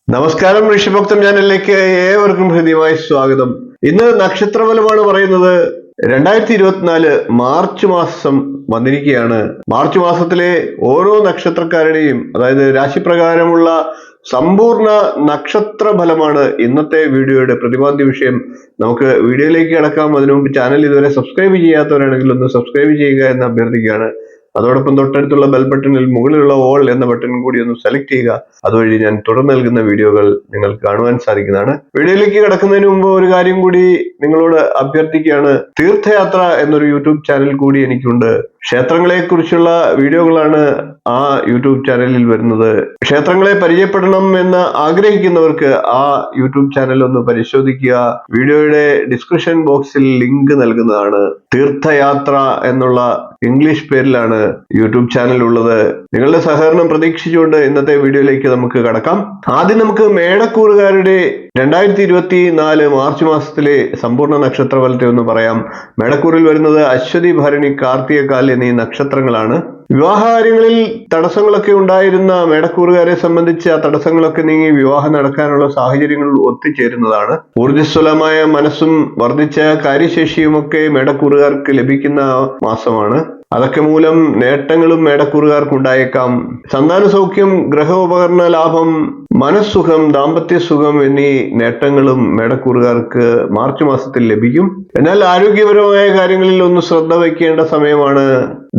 നമസ്കാരം, ഋഷിഭക്തം ചാനലിലേക്ക് ഏവർക്കും ഹൃദ്യമായ സ്വാഗതം. ഇന്ന് നക്ഷത്രഫലമാണ് പറയുന്നത്. 2024 മാർച്ച് മാസം വന്നിരിക്കുകയാണ്. മാർച്ച് മാസത്തിലെ ഓരോ നക്ഷത്രക്കാരുടെയും, അതായത് രാശിപ്രകാരമുള്ള സമ്പൂർണ്ണ നക്ഷത്ര ഫലമാണ് ഇന്നത്തെ വീഡിയോയുടെ പ്രതിപാദ്യ വിഷയം. നമുക്ക് വീഡിയോയിലേക്ക് കടക്കാം. അതിനു മുമ്പ് ചാനൽ ഇതുവരെ സബ്സ്ക്രൈബ് ചെയ്യാത്തവരാണെങ്കിൽ ഒന്ന് സബ്സ്ക്രൈബ് ചെയ്യുക എന്ന് അഭ്യർത്ഥിക്കുകയാണ്. അതോടൊപ്പം തൊട്ടടുത്തുള്ള ബെൽ ബട്ടണിൽ മുകളിലുള്ള ഓൾ എന്ന ബട്ടൺ കൂടി ഒന്ന് സെലക്ട് ചെയ്യുക. അതുവഴി ഞാൻ തുടർന്ന് നൽകുന്ന വീഡിയോകൾ നിങ്ങൾക്ക് കാണുവാൻ സാധിക്കുന്നതാണ്. വീഡിയോയിലേക്ക് കടക്കുന്നതിന് മുമ്പ് ഒരു കാര്യം കൂടി നിങ്ങളോട് അഭ്യർത്ഥിക്കുകയാണ്. തീർത്ഥയാത്ര എന്നൊരു യൂട്യൂബ് ചാനൽ കൂടി എനിക്കുണ്ട്. ക്ഷേത്രങ്ങളെ കുറിച്ചുള്ള വീഡിയോകളാണ് ആ യൂട്യൂബ് ചാനലിൽ വരുന്നത്. ക്ഷേത്രങ്ങളെ പരിചയപ്പെടണം എന്ന് ആഗ്രഹിക്കുന്നവർക്ക് ആ യൂട്യൂബ് ചാനൽ ഒന്ന് പരിശോധിക്കുക. വീഡിയോയുടെ ഡിസ്ക്രിപ്ഷൻ ബോക്സിൽ ലിങ്ക് നൽകുന്നതാണ്. തീർത്ഥയാത്ര എന്നുള്ള ഇംഗ്ലീഷ് പേരിലാണ് യൂട്യൂബ് ചാനൽ ഉള്ളത്. നിങ്ങളുടെ സഹകരണം പ്രതീക്ഷിച്ചുകൊണ്ട് ഇന്നത്തെ വീഡിയോയിലേക്ക് നമുക്ക് കടക്കാം. ആദ്യം നമുക്ക് മേടക്കൂറുകാരുടെ 2024 മാർച്ച് മാസത്തിലെ സമ്പൂർണ്ണ നക്ഷത്രഫലത്തെ ഒന്ന് പറയാം. മേടക്കൂറിൽ വരുന്നത് അശ്വതി, ഭരണി, കാർത്തിക, കാൽ എന്നീ നക്ഷത്രങ്ങളാണ്. വിവാഹകാര്യങ്ങളിൽ തടസ്സങ്ങളൊക്കെ ഉണ്ടായിരുന്ന മേടക്കൂറുകാരെ സംബന്ധിച്ച് ആ തടസ്സങ്ങളൊക്കെ നീങ്ങി വിവാഹം നടക്കാനുള്ള സാഹചര്യങ്ങൾ ഒത്തുചേരുന്നതാണ്. ഊർജ്ജസ്വലമായ മനസ്സും വർദ്ധിച്ച കാര്യശേഷിയുമൊക്കെ മേടക്കൂറുകാർക്ക് ലഭിക്കുന്ന മാസമാണ്. അതൊക്കെ മൂലം നേട്ടങ്ങളും മേടക്കൂറുകാർക്ക് ഉണ്ടായേക്കാം. സന്താന സൗഖ്യം, ഗൃഹോപകരണ ലാഭം, മനസ്സുഖം, ദാമ്പത്യ സുഖം എന്നീ നേട്ടങ്ങളും മേടക്കൂറുകാർക്ക് മാർച്ച് മാസത്തിൽ ലഭിക്കും. എന്നാൽ ആരോഗ്യപരമായ കാര്യങ്ങളിൽ ഒന്ന് ശ്രദ്ധ വയ്ക്കേണ്ട സമയമാണ്.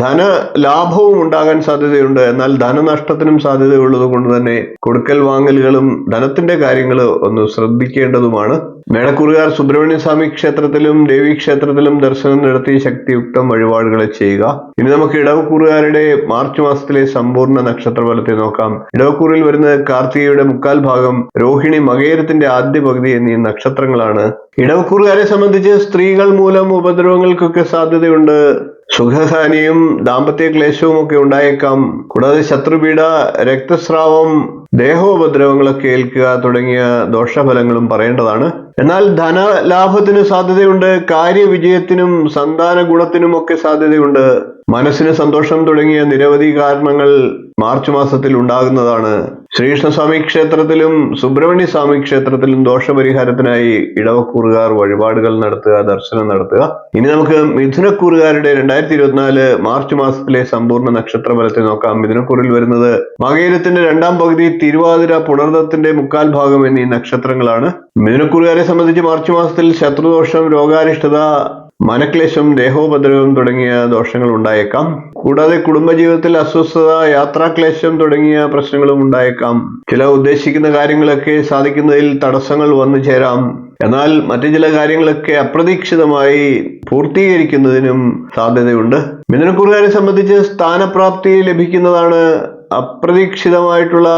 ധനലാഭവും ഉണ്ടാകാൻ സാധ്യതയുണ്ട്. എന്നാൽ ധനനഷ്ടത്തിനും സാധ്യതയുള്ളത് കൊണ്ട് തന്നെ കൊടുക്കൽ വാങ്ങലുകളും ധനത്തിന്റെ കാര്യങ്ങൾ ഒന്ന് ശ്രദ്ധിക്കേണ്ടതുമാണ്. മേടക്കൂറുകാർ സുബ്രഹ്മണ്യ സ്വാമി ക്ഷേത്രത്തിലും ദേവീ ക്ഷേത്രത്തിലും ദർശനം നടത്തി ശക്തിയുക്തം വഴിപാടുകൾ ചെയ്യുക. ഇനി നമുക്ക് ഇടവക്കൂറുകാരുടെ മാർച്ച് മാസത്തിലെ സമ്പൂർണ്ണ നക്ഷത്രഫലത്തെ നോക്കാം. ഇടവക്കൂറിൽ വരുന്ന കാർത്തികയുടെ മുക്കാൽ ഭാഗം, രോഹിണി, മകേരത്തിന്റെ ആദ്യ പകുതി എന്നീ നക്ഷത്രങ്ങളാണ്. ഇടവക്കൂറുകാരെ സംബന്ധിച്ച് സ്ത്രീകൾ മൂലം ഉപദ്രവങ്ങൾക്കൊക്കെ സാധ്യതയുണ്ട്. സുഖഹാനിയും ദാമ്പത്യ ക്ലേശവും ഒക്കെ ഉണ്ടായേക്കാം. കൂടാതെ ശത്രുപീഡ, രക്തസ്രാവം, ദേഹോപദ്രവങ്ങളൊക്കെ ഏൽക്കുക തുടങ്ങിയ ദോഷഫലങ്ങളും പറയേണ്ടതാണ്. എന്നാൽ ധനലാഭത്തിന് സാധ്യതയുണ്ട്. കാര്യവിജയത്തിനും സന്താന ഗുണത്തിനും ഒക്കെ സാധ്യതയുണ്ട്. മനസ്സിന് സന്തോഷം തുടങ്ങിയ നിരവധി കാരണങ്ങൾ മാർച്ച് മാസത്തിൽ ഉണ്ടാകുന്നതാണ്. ശ്രീകൃഷ്ണസ്വാമി ക്ഷേത്രത്തിലും സുബ്രഹ്മണ്യ സ്വാമി ക്ഷേത്രത്തിലും ദോഷപരിഹാരത്തിനായി ഇടവക്കൂറുകാർ വഴിപാടുകൾ നടത്തുക, ദർശനം നടത്തുക. ഇനി നമുക്ക് മിഥുനക്കൂറുകാരുടെ 2024 മാർച്ച് മാസത്തിലെ സമ്പൂർണ്ണ നക്ഷത്രഫലത്തെ നോക്കാം. മിഥുനക്കൂറിൽ വരുന്നത് മകയിരത്തിന്റെ രണ്ടാം പകുതി, തിരുവാതിര, പുണർദത്തിന്റെ മുക്കാൽ ഭാഗം എന്നീ നക്ഷത്രങ്ങളാണ്. മിഥുനക്കൂറുകാരെ സംബന്ധിച്ച് മാർച്ച് മാസത്തിൽ ശത്രുദോഷം, രോഗാരിഷ്ടത, മനക്ലേശം, ദേഹോപദ്രവം തുടങ്ങിയ ദോഷങ്ങൾ ഉണ്ടായേക്കാം. കൂടാതെ കുടുംബജീവിതത്തിൽ അസ്വസ്ഥത, യാത്രാക്ലേശം തുടങ്ങിയ പ്രശ്നങ്ങളും ഉണ്ടായേക്കാം. ചില ഉദ്ദേശിക്കുന്ന കാര്യങ്ങളൊക്കെ സാധിക്കുന്നതിൽ തടസ്സങ്ങൾ വന്നു ചേരാം. എന്നാൽ മറ്റു ചില കാര്യങ്ങളൊക്കെ അപ്രതീക്ഷിതമായി പൂർത്തീകരിക്കുന്നതിനും സാധ്യതയുണ്ട്. മിഥുനക്കൂറുകാരെ സംബന്ധിച്ച് സ്ഥാനപ്രാപ്തി ലഭിക്കുന്നതാണ്. അപ്രതീക്ഷിതമായിട്ടുള്ള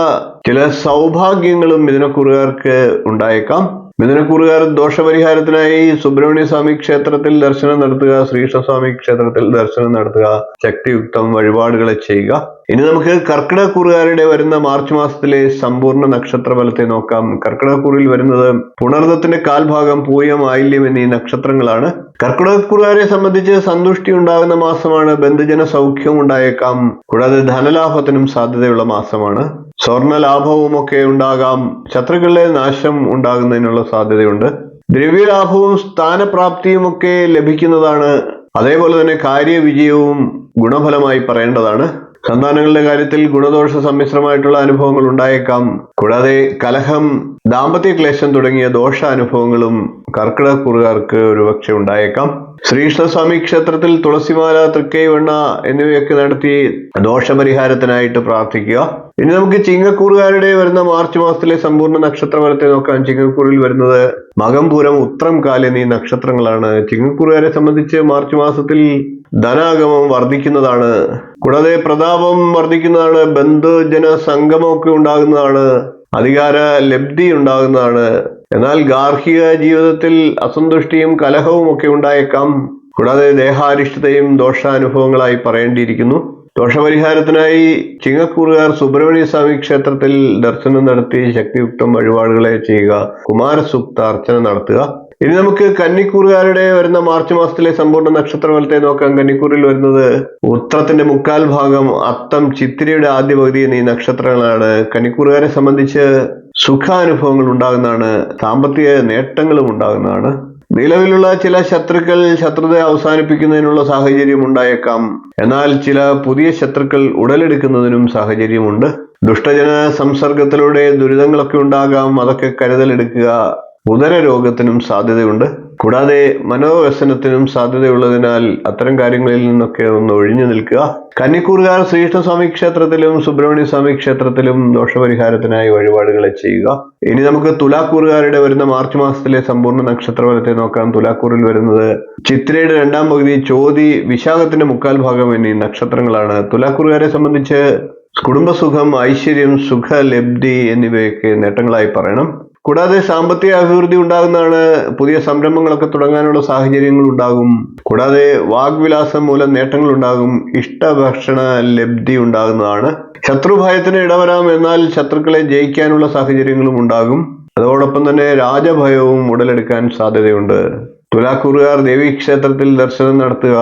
ചില സൗഭാഗ്യങ്ങളും മിഥുനക്കൂറുകാർക്ക് ഉണ്ടായേക്കാം. മിഥുനക്കൂറുകാർ ദോഷപരിഹാരത്തിനായി സുബ്രഹ്മണ്യ സ്വാമി ക്ഷേത്രത്തിൽ ദർശനം നടത്തുക, ശ്രീകൃഷ്ണസ്വാമി ക്ഷേത്രത്തിൽ ദർശനം നടത്തുക, ശക്തിയുക്തം വഴിപാടുകളെ ചെയ്യുക. ഇനി നമുക്ക് കർക്കിടകക്കൂറുകാരുടെ വരുന്ന മാർച്ച് മാസത്തിലെ സമ്പൂർണ്ണ നക്ഷത്രഫലത്തെ നോക്കാം. കർക്കിടകക്കൂറിൽ വരുന്നത് പുണർദത്തിന്റെ കാൽഭാഗം, പൂയം, ആയില്യം എന്നീ നക്ഷത്രങ്ങളാണ്. കർക്കിടകക്കൂറുകാരെ സംബന്ധിച്ച് സന്തുഷ്ടി ഉണ്ടാകുന്ന മാസമാണ്. ബന്ധുജന സൗഖ്യം ഉണ്ടായേക്കാം. കൂടാതെ ധനലാഭത്തിനും സാധ്യതയുള്ള മാസമാണ്. സ്വർണ്ണ ലാഭവും ഒക്കെ ഉണ്ടാകാം. ശത്രുക്കളുടെ നാശം ഉണ്ടാകുന്നതിനുള്ള സാധ്യതയുണ്ട്. ദ്രവ്യലാഭവും സ്ഥാനപ്രാപ്തിയും ഒക്കെ ലഭിക്കുന്നതാണ്. അതേപോലെ തന്നെ കാര്യവിജയവും ഗുണഫലമായി പറയേണ്ടതാണ്. സന്താനങ്ങളുടെ കാര്യത്തിൽ ഗുണദോഷ സമ്മിശ്രമായിട്ടുള്ള അനുഭവങ്ങൾ ഉണ്ടായേക്കാം. കൂടാതെ കലഹം, ദാമ്പത്യ ക്ലേശം തുടങ്ങിയ ദോഷ അനുഭവങ്ങളും കർക്കിടകക്കൂറുകാർക്ക് ഒരുപക്ഷെ ഉണ്ടായേക്കാം. ശ്രീകൃഷ്ണസ്വാമി ക്ഷേത്രത്തിൽ തുളസിമാല, തൃക്കൈവെണ്ണ എന്നിവയൊക്കെ നടത്തി ദോഷപരിഹാരത്തിനായിട്ട് പ്രാർത്ഥിക്കുക. ഇനി നമുക്ക് ചിങ്ങക്കൂറുകാരുടെ വരുന്ന മാർച്ച് മാസത്തിലെ സമ്പൂർണ്ണ നക്ഷത്രഫലത്തെ നോക്കാം. ചിങ്ങക്കൂറിൽ വരുന്നത് മകം, പൂരം, ഉത്രം, കാൽ എന്നീ നക്ഷത്രങ്ങളാണ്. ചിങ്ങക്കൂറുകാരെ സംബന്ധിച്ച് മാർച്ച് മാസത്തിൽ ധനാഗമം വർദ്ധിക്കുന്നതാണ്. കൂടാതെ പ്രതാപം വർദ്ധിക്കുന്നതാണ്. ബന്ധുജന സംഗമമൊക്കെ ഉണ്ടാകുന്നതാണ്. അധികാര ലബ്ധി ഉണ്ടാകുന്നതാണ്. എന്നാൽ ഗാർഹിക ജീവിതത്തിൽ അസന്തുഷ്ടിയും കലഹവും ഒക്കെ ഉണ്ടായേക്കാം. കൂടാതെ ദേഹാരിഷ്ടതയും ദോഷാനുഭവങ്ങളായി പറയേണ്ടിയിരിക്കുന്നു. ദോഷപരിഹാരത്തിനായി ചിങ്ങക്കൂറുകാർ സുബ്രഹ്മണ്യ സ്വാമി ക്ഷേത്രത്തിൽ ദർശനം നടത്തി ശക്തിയുക്തം വഴിപാടുകളെ ചെയ്യുക, കുമാരസൂക്ത അർച്ചന നടത്തുക. ഇനി നമുക്ക് കന്നിക്കൂറുകാരുടെ വരുന്ന മാർച്ച് മാസത്തിലെ സമ്പൂർണ്ണ നക്ഷത്രഫലത്തെ നോക്കാം. കന്നിക്കൂറിൽ വരുന്നത് ഉത്രത്തിന്റെ മുക്കാൽ ഭാഗം, അത്തം, ചിത്തിരയുടെ ആദ്യ പകുതി എന്നീ നക്ഷത്രങ്ങളാണ്. കന്നിക്കൂറുകാരെ സംബന്ധിച്ച് സുഖാനുഭവങ്ങൾ ഉണ്ടാകുന്നതാണ്, സാമ്പത്തിക നേട്ടങ്ങളും ഉണ്ടാകുന്നതാണ്. നിലവിലുള്ള ചില ശത്രുക്കൾ ശത്രുത അവസാനിപ്പിക്കുന്നതിനുള്ള സാഹചര്യം ഉണ്ടായേക്കാം. എന്നാൽ ചില പുതിയ ശത്രുക്കൾ ഉടലെടുക്കുന്നതിനും സാഹചര്യമുണ്ട്. ദുഷ്ടജന സംസർഗത്തിലൂടെ ദുരിതങ്ങളൊക്കെ ഉണ്ടാകാം, അതൊക്കെ കരുതലെടുക്കുക. ഉദരരോഗത്തിനും സാധ്യതയുണ്ട്. കൂടാതെ മനോവ്യസനത്തിനും സാധ്യതയുള്ളതിനാൽ അത്തരം കാര്യങ്ങളിൽ നിന്നൊക്കെ ഒന്ന് ഒഴിഞ്ഞു നിൽക്കുക. കന്നിക്കൂറുകാർ ശ്രീകൃഷ്ണസ്വാമി ക്ഷേത്രത്തിലും സുബ്രഹ്മണ്യ സ്വാമി ക്ഷേത്രത്തിലും ദോഷപരിഹാരത്തിനായി വഴിപാടുകളെ ചെയ്യുക. ഇനി നമുക്ക് തുലാക്കൂറുകാരുടെ വരുന്ന മാർച്ച് മാസത്തിലെ സമ്പൂർണ്ണ നക്ഷത്രഫലത്തെ നോക്കാം. തുലാക്കൂറിൽ വരുന്നത് ചിത്രയുടെ രണ്ടാം പകുതി, ചോതി, വിശാഖത്തിന്റെ മുക്കാൽ ഭാഗം എന്നീ നക്ഷത്രങ്ങളാണ്. തുലാക്കൂറുകാരെ സംബന്ധിച്ച് കുടുംബസുഖം, ഐശ്വര്യം, സുഖലബ്ധി എന്നിവയൊക്കെ നേട്ടങ്ങളായി പറയണം. കൂടാതെ സാമ്പത്തിക അഭിവൃദ്ധി ഉണ്ടാകുന്നതാണ്. പുതിയ സംരംഭങ്ങളൊക്കെ തുടങ്ങാനുള്ള സാഹചര്യങ്ങൾ ഉണ്ടാകും. കൂടാതെ വാഗ്വിലാസം മൂലം നേട്ടങ്ങൾ ഉണ്ടാകും. ഇഷ്ടഭക്ഷണ ലബ്ധി ഉണ്ടാകുന്നതാണ്. ശത്രുഭയത്തിന് ഇടവരാം, എന്നാൽ ശത്രുക്കളെ ജയിക്കാനുള്ള സാഹചര്യങ്ങളും ഉണ്ടാകും. അതോടൊപ്പം തന്നെ രാജഭയവും ഉടലെടുക്കാൻ സാധ്യതയുണ്ട്. തുലാക്കൂറുകാർ ദേവീക്ഷേത്രത്തിൽ ദർശനം നടത്തുക,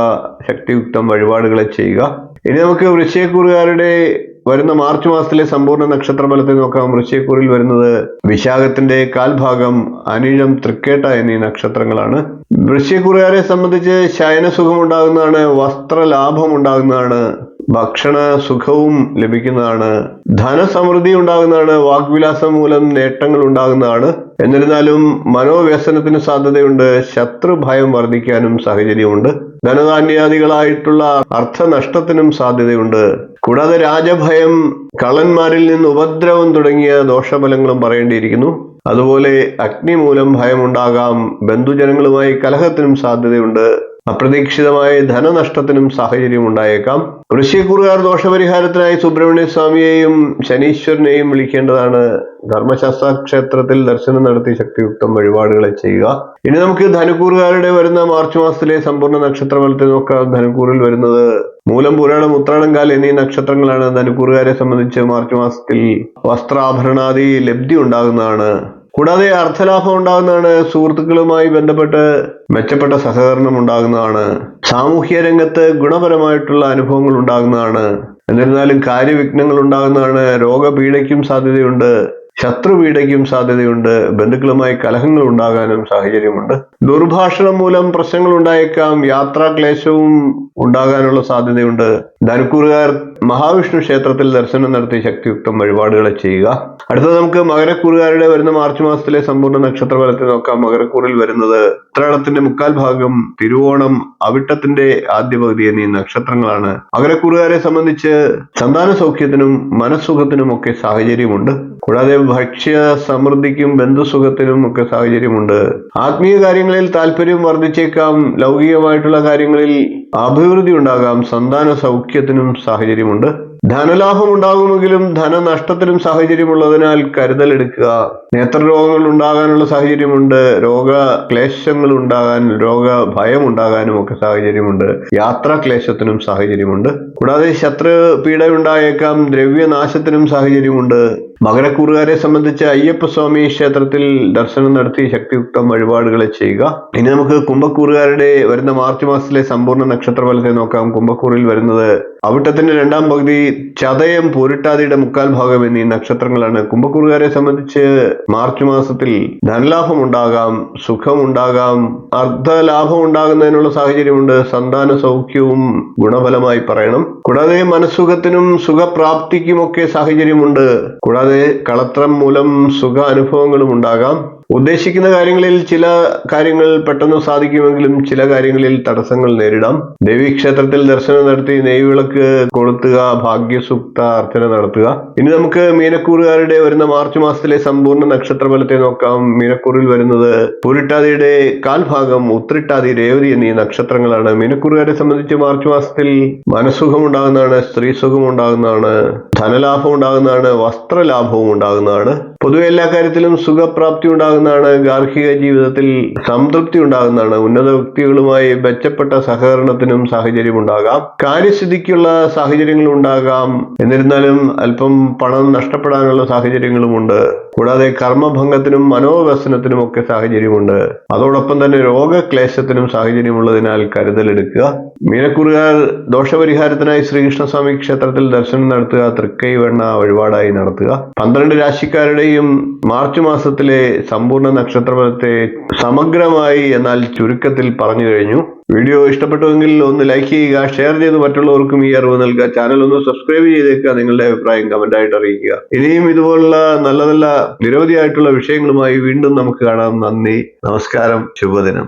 ശക്തിയുക്തം വഴിപാടുകളെ ചെയ്യുക. ഇനി നമുക്ക് വൃശ്ചികക്കൂറുകാരുടെ വരുന്ന മാർച്ച് മാസത്തിലെ സമ്പൂർണ്ണ നക്ഷത്രഫലത്തെ നോക്കാം. വൃശ്ചികക്കൂറിൽ വരുന്നത് വിശാഖത്തിന്റെ കാൽഭാഗം, അനിഴം, തൃക്കേട്ട എന്നീ നക്ഷത്രങ്ങളാണ്. വൃശ്ചികക്കൂറുകാരെ സംബന്ധിച്ച് ശയനസുഖം ഉണ്ടാകുന്നതാണ്, വസ്ത്രലാഭം ഉണ്ടാകുന്നതാണ്, ഭക്ഷണ സുഖവും ലഭിക്കുന്നതാണ്, ധനസമൃദ്ധി ഉണ്ടാകുന്നതാണ്, വാഗ്വിലാസം മൂലം നേട്ടങ്ങൾ ഉണ്ടാകുന്നതാണ്. എന്നിരുന്നാലും മനോവ്യസനത്തിന് സാധ്യതയുണ്ട്. ശത്രുഭയം വർദ്ധിക്കാനും സാഹചര്യമുണ്ട്. ധനധാന്യാദികളായിട്ടുള്ള അർത്ഥനഷ്ടത്തിനും സാധ്യതയുണ്ട്. കൂടാതെ രാജഭയം, കള്ളന്മാരിൽ നിന്ന് ഉപദ്രവം തുടങ്ങിയ ദോഷഫലങ്ങളും പറയേണ്ടിയിരിക്കുന്നു. അതുപോലെ അഗ്നി മൂലം ഭയമുണ്ടാകാം. ബന്ധുജനങ്ങളുമായി കലഹത്തിനും സാധ്യതയുണ്ട്. അപ്രതീക്ഷിതമായ ധനനഷ്ടത്തിനും സാഹചര്യം ഉണ്ടായേക്കാം. വൃശ്ചികക്കൂറുകാർ ദോഷപരിഹാരത്തിനായി സുബ്രഹ്മണ്യ സ്വാമിയെയും ശനീശ്വരനെയും വിളിക്കേണ്ടതാണ്. ധർമ്മശാസ്ത്ര ക്ഷേത്രത്തിൽ ദർശനം നടത്തി ശക്തിയുക്തം വഴിപാടുകളെ ചെയ്യുക. ഇനി നമുക്ക് ധനുക്കൂറുകാരുടെ വരുന്ന മാർച്ച് മാസത്തിലെ സമ്പൂർണ്ണ നക്ഷത്രഫലത്തെ നോക്കാം. ധനുക്കൂറിൽ വരുന്നത് മൂലം, പുരാണം, ഉത്രാടങ്കാൽ എന്നീ നക്ഷത്രങ്ങളാണ്. ധനുക്കൂറുകാരെ സംബന്ധിച്ച് മാർച്ച് മാസത്തിൽ വസ്ത്രാഭരണാദി ലബ്ധി ഉണ്ടാകുന്നതാണ്. കൂടാതെ അർത്ഥലാഭം ഉണ്ടാകുന്നതാണ്. സുഹൃത്തുക്കളുമായി ബന്ധപ്പെട്ട് മെച്ചപ്പെട്ട സഹകരണം ഉണ്ടാകുന്നതാണ്. സാമൂഹ്യ രംഗത്ത് ഗുണപരമായിട്ടുള്ള അനുഭവങ്ങൾ ഉണ്ടാകുന്നതാണ്. എന്നിരുന്നാലും കാര്യവിഘ്നങ്ങൾ ഉണ്ടാകുന്നതാണ്. രോഗപീഠയ്ക്കും സാധ്യതയുണ്ട്. ശത്രുപീഠയ്ക്കും സാധ്യതയുണ്ട്. ബന്ധുക്കളുമായി കലഹങ്ങൾ ഉണ്ടാകാനും സാഹചര്യമുണ്ട്. ദുർഭാഷണം മൂലം പ്രശ്നങ്ങൾ ഉണ്ടായേക്കാം. യാത്രാക്ലേശവും ഉണ്ടാകാനുള്ള സാധ്യതയുണ്ട്. ധനുക്കൂറുകാർ മഹാവിഷ്ണു ക്ഷേത്രത്തിൽ ദർശനം നടത്തി ശക്തിയുക്തം വഴിപാടുകളെ ചെയ്യുക. അടുത്തത് നമുക്ക് മകരക്കൂറുകാരുടെ വരുന്ന മാർച്ച് മാസത്തിലെ സമ്പൂർണ്ണ നക്ഷത്രഫലത്തെ നോക്കാം. മകരക്കൂറിൽ വരുന്നത് ഉത്രാടത്തിന്റെ മുക്കാൽ ഭാഗം, തിരുവോണം, അവിട്ടത്തിന്റെ ആദ്യ പകുതി എന്നീ നക്ഷത്രങ്ങളാണ്. മകരക്കൂറുകാരെ സംബന്ധിച്ച് സന്താന സൗഖ്യത്തിനും മനസ്സുഖത്തിനും ഒക്കെ സാഹചര്യമുണ്ട്. കൂടാതെ ഭക്ഷ്യ സമൃദ്ധിക്കും ബന്ധുസുഖത്തിനും ഒക്കെ സാഹചര്യമുണ്ട്. ആത്മീയ കാര്യങ്ങളിൽ താല്പര്യം വർദ്ധിച്ചേക്കാം. ലൗകികമായിട്ടുള്ള കാര്യങ്ങളിൽ അഭിവൃദ്ധി ഉണ്ടാകാം. സന്താന സൗഖ്യത്തിനും സാഹചര്യമുണ്ട്. ധനലാഭം ഉണ്ടാകുമെങ്കിലും ധനനഷ്ടത്തിനും സാഹചര്യമുള്ളതിനാൽ കരുതലെടുക്കുക. നേത്രരോഗങ്ങൾ ഉണ്ടാകാനുള്ള സാഹചര്യമുണ്ട്. രോഗക്ലേശങ്ങൾ ഉണ്ടാകാൻ, രോഗഭയം ഉണ്ടാകാനും ഒക്കെ സാഹചര്യമുണ്ട്. യാത്രാക്ലേശത്തിനും സാഹചര്യമുണ്ട്. കൂടാതെ ശത്രു പീഡ ഉണ്ടായേക്കാം. ദ്രവ്യനാശത്തിനും സാഹചര്യമുണ്ട്. മകരക്കൂറുകാരെ സംബന്ധിച്ച് അയ്യപ്പസ്വാമി ക്ഷേത്രത്തിൽ ദർശനം നടത്തി ശക്തിയുക്തം വഴിപാടുകളെ ചെയ്യുക. ഇനി നമുക്ക് കുംഭക്കൂറുകാരുടെ വരുന്ന മാർച്ച് മാസത്തിലെ സമ്പൂർണ്ണ നക്ഷത്രഫലത്തെ നോക്കാം. കുംഭക്കൂറിൽ വരുന്നത് അവിട്ടത്തിന്റെ രണ്ടാം പകുതി, ചതയം, പൂരിട്ടാതിയുടെ മുക്കാൽ ഭാഗം എന്നീ നക്ഷത്രങ്ങളാണ്. കുംഭക്കൂറുകാരെ സംബന്ധിച്ച് മാർച്ച് മാസത്തിൽ ധനലാഭം ഉണ്ടാകാം, സുഖമുണ്ടാകാം, അർദ്ധലാഭം ഉണ്ടാകുന്നതിനുള്ള സാഹചര്യമുണ്ട്. സന്താന സൗഖ്യവും ഗുണഫലമായി പറയണം. കൂടാതെ മനസ്സുഖത്തിനും സുഖപ്രാപ്തിക്കുമൊക്കെ സാഹചര്യമുണ്ട്. കൂടാതെ കളത്രം മൂലം സുഖ അനുഭവങ്ങളും ഉണ്ടാകാം. ഉദ്ദേശിക്കുന്ന കാര്യങ്ങളിൽ ചില കാര്യങ്ങൾ പെട്ടെന്ന് സാധിക്കുമെങ്കിലും ചില കാര്യങ്ങളിൽ തടസ്സങ്ങൾ നേരിടാം. ദേവീക്ഷേത്രത്തിൽ ദർശനം നടത്തി നെയ്വിളക്ക് കൊളുത്തുക, ഭാഗ്യസൂക്ത അർച്ചന നടത്തുക. ഇനി നമുക്ക് മീനക്കൂറുകാരുടെ വരുന്ന മാർച്ച് മാസത്തിലെ സമ്പൂർണ്ണ നക്ഷത്രഫലത്തെ നോക്കാം. മീനക്കൂറിൽ വരുന്നത് പൂരിട്ടാതിയുടെ കാൽഭാഗം, ഉത്രിട്ടാതി, രേവതി എന്നീ നക്ഷത്രങ്ങളാണ്. മീനക്കൂറുകാരെ സംബന്ധിച്ച് മാർച്ച് മാസത്തിൽ മനസ്സുഖം ഉണ്ടാകുന്നതാണ്. സ്ത്രീ സുഖം ഉണ്ടാകുന്നതാണ്. ധനലാഭം ഉണ്ടാകുന്നതാണ്, വസ്ത്രലാഭവും ഉണ്ടാകുന്നതാണ്. പൊതുവെ എല്ലാ കാര്യത്തിലും സുഖപ്രാപ്തി ഉണ്ടാകുന്നതാണ്. ഗാർഹിക ജീവിതത്തിൽ സംതൃപ്തി ഉണ്ടാകുന്നതാണ്. ഉന്നത വ്യക്തികളുമായി മെച്ചപ്പെട്ട സഹകരണത്തിനും സാഹചര്യം ഉണ്ടാകാം. കാര്യസ്ഥിതിക്കുള്ള സാഹചര്യങ്ങൾ ഉണ്ടാകാം. എന്നിരുന്നാലും അല്പം പണം നഷ്ടപ്പെടാനുള്ള സാഹചര്യങ്ങളുമുണ്ട്. കൂടാതെ കർമ്മഭംഗത്തിനും മനോവ്യസനത്തിനും ഒക്കെ സാഹചര്യമുണ്ട്. അതോടൊപ്പം തന്നെ രോഗക്ലേശത്തിനും സാഹചര്യമുള്ളതിനാൽ കരുതലെടുക്കുക. മീനക്കൂറുകാർ ദോഷപരിഹാരത്തിനായി ശ്രീകൃഷ്ണസ്വാമി ക്ഷേത്രത്തിൽ ദർശനം നടത്തുക, തൃക്കൈവെണ്ണ വഴിപാടായി നടത്തുക. 12 രാശിക്കാരുടെയും മാർച്ച് മാസത്തിലെ സമ്പൂർണ്ണ നക്ഷത്രഫലത്തെ സമഗ്രമായി എന്നാൽ ചുരുക്കത്തിൽ പറഞ്ഞു കഴിഞ്ഞു. വീഡിയോ ഇഷ്ടപ്പെട്ടുവെങ്കിൽ ഒന്ന് ലൈക്ക് ചെയ്യുക, ഷെയർ ചെയ്ത് മറ്റുള്ളവർക്കും ഈ അറിവ് നൽകുക. ചാനൽ ഒന്ന് സബ്സ്ക്രൈബ് ചെയ്തേക്കുക, നിങ്ങളുടെ അഭിപ്രായം കമന്റായിട്ട് അറിയിക്കുക. ഇനിയും ഇതുപോലുള്ള നല്ല നല്ല നിരവധിയായിട്ടുള്ള വിഷയങ്ങളുമായി വീണ്ടും നമുക്ക് കാണാം. നന്ദി, നമസ്കാരം, ശുഭദിനം.